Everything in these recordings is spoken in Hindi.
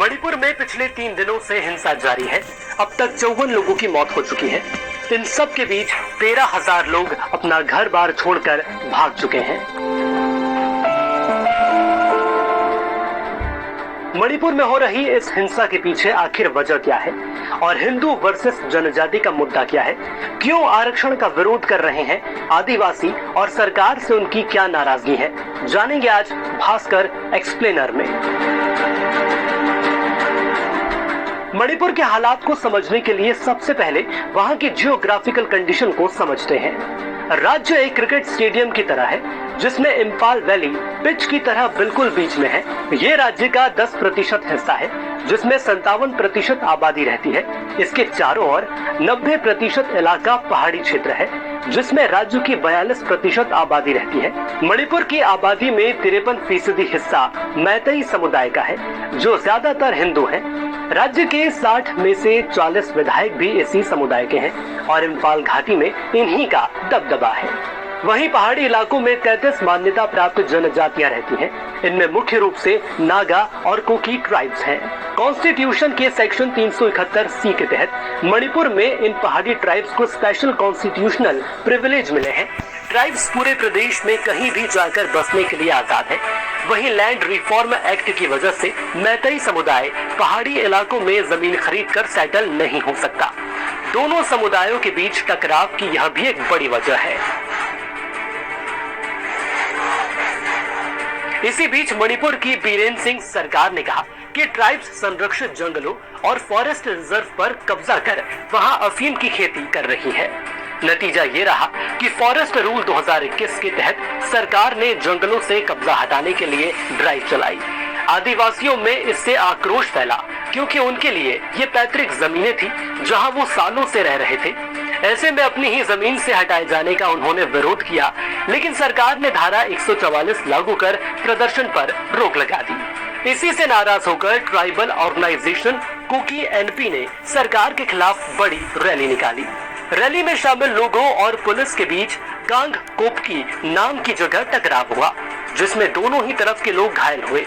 मणिपुर में पिछले 3 दिनों से हिंसा जारी है। अब तक 54 लोगों की मौत हो चुकी है। इन सब के बीच 13,000 लोग अपना घर बार छोड़कर भाग चुके हैं। मणिपुर में हो रही इस हिंसा के पीछे आखिर वजह क्या है और हिंदू वर्सेस जनजाति का मुद्दा क्या है? क्यों आरक्षण का विरोध कर रहे हैं आदिवासी और सरकार से उनकी क्या नाराजगी है? जानेंगे आज भास्कर एक्सप्लेनर में। मणिपुर के हालात को समझने के लिए सबसे पहले वहां की जियोग्राफिकल कंडीशन को समझते हैं। राज्य एक क्रिकेट स्टेडियम की तरह है जिसमें इंफाल वैली पिच की तरह बिल्कुल बीच में है। ये राज्य का 10% हिस्सा है जिसमें 57% आबादी रहती है। इसके चारों ओर 90% इलाका पहाड़ी क्षेत्र है जिसमें राज्य की 42% आबादी रहती है। मणिपुर की आबादी में 53% हिस्सा मैतेई समुदाय का है जो ज्यादातर हिंदू हैं। राज्य के 60 में से 40 विधायक भी इसी समुदाय के हैं और इंफाल घाटी में इन्हीं का दबदबा है। वहीं पहाड़ी इलाकों में 33 मान्यता प्राप्त जनजातियां रहती हैं। इनमें मुख्य रूप से नागा और कुकी ट्राइब्स हैं। कॉन्स्टिट्यूशन के सेक्शन 371C के तहत मणिपुर में इन पहाड़ी ट्राइब्स को स्पेशल कॉन्स्टिट्यूशनल प्रिविलेज मिले हैं। ट्राइब्स पूरे प्रदेश में कहीं भी जाकर बसने के लिए आजाद है। वहीं लैंड रिफॉर्म एक्ट की वजह से मैतेई समुदाय पहाड़ी इलाकों में जमीन खरीदकर सेटल नहीं हो सकता। दोनों समुदायों के बीच टकराव की यह भी एक बड़ी वजह है। इसी बीच मणिपुर की बीरेन सिंह सरकार ने कहा कि ट्राइब्स संरक्षित जंगलों और फॉरेस्ट रिजर्व पर कब्जा कर वहां अफीम की खेती कर रही है। नतीजा ये रहा कि फॉरेस्ट रूल 2021 के तहत सरकार ने जंगलों से कब्जा हटाने के लिए ड्राइव चलाई। आदिवासियों में इससे आक्रोश फैला क्योंकि उनके लिए ये पैतृक जमीनें थी जहां वो सालों से रह रहे थे। ऐसे में अपनी ही जमीन से हटाए जाने का उन्होंने विरोध किया, लेकिन सरकार ने धारा 144 लागू कर प्रदर्शन पर रोक लगा दी। इसी से नाराज होकर ट्राइबल ऑर्गेनाइजेशन कुकी एनपी ने सरकार के खिलाफ बड़ी रैली निकाली। रैली में शामिल लोगों और पुलिस के बीच कांग कोपकी नाम की जगह टकराव हुआ जिसमें दोनों ही तरफ के लोग घायल हुए।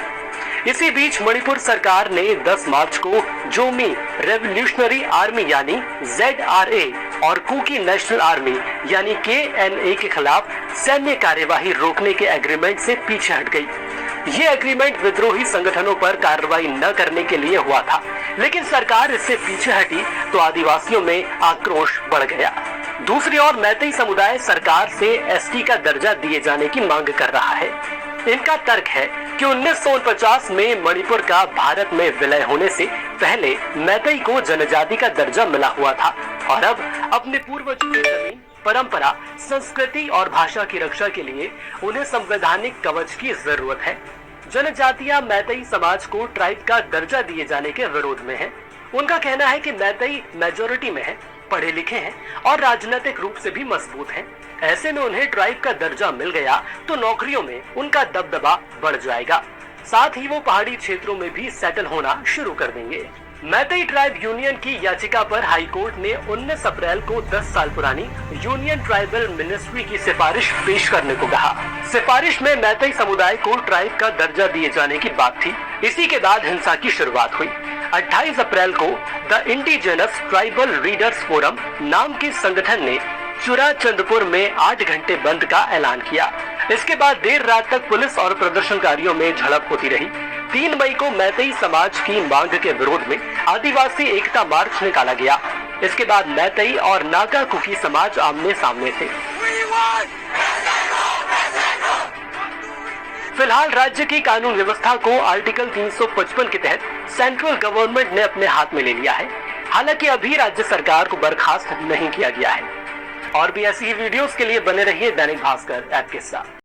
इसी बीच मणिपुर सरकार ने 10 मार्च को जोमी रेवोल्यूशनरी आर्मी यानी ZRA और कुकी नेशनल आर्मी यानी KNA के खिलाफ सैन्य कार्यवाही रोकने के एग्रीमेंट से पीछे हट गई। ये एग्रीमेंट विद्रोही संगठनों पर कार्रवाई न करने के लिए हुआ था, लेकिन सरकार इससे पीछे हटी तो आदिवासियों में आक्रोश बढ़ गया। दूसरी ओर मैतेई समुदाय सरकार से ST का दर्जा दिए जाने की मांग कर रहा है। इनका तर्क है कि 1949 में मणिपुर का भारत में विलय होने से पहले मैतेई को जनजाति का दर्जा मिला हुआ था और अब अपने पूर्वजों की जमीन, परंपरा, संस्कृति और भाषा की रक्षा के लिए उन्हें संवैधानिक कवच की जरूरत है। जनजातियां मैतेई समाज को ट्राइब का दर्जा दिए जाने के विरोध में हैं। उनका कहना है कि मैतेई मेजोरिटी में है, पढ़े लिखे हैं और राजनीतिक रूप से भी मजबूत हैं। ऐसे में उन्हें ट्राइब का दर्जा मिल गया तो नौकरियों में उनका दबदबा बढ़ जाएगा। साथ ही वो पहाड़ी क्षेत्रों में भी सेटल होना शुरू कर देंगे। मैतेई ट्राइब यूनियन की याचिका पर हाई कोर्ट ने 19 अप्रैल को 10 साल पुरानी यूनियन ट्राइबल मिनिस्ट्री की सिफारिश पेश करने को कहा। सिफारिश में मैतेई समुदाय को ट्राइब का दर्जा दिए जाने की बात थी। इसी के बाद हिंसा की शुरुआत हुई। 28 अप्रैल को the indigenous tribal readers forum नाम के संगठन ने चुराचंदपुर में 8 घंटे बंद का ऐलान किया। इसके बाद देर रात तक पुलिस और प्रदर्शनकारियों में झड़प होती रही। 3 मई को मैतेई समाज की मांग के विरोध में आदिवासी एकता मार्च निकाला गया। इसके बाद मैतेई और नागा कुकी समाज आमने सामने थे। फिलहाल राज्य की कानून व्यवस्था को आर्टिकल 355 के तहत सेंट्रल गवर्नमेंट ने अपने हाथ में ले लिया है। हालांकि अभी राज्य सरकार को बर्खास्त नहीं किया गया है। और भी ऐसी ही वीडियोस के लिए बने रहिए दैनिक भास्कर ऐप के साथ।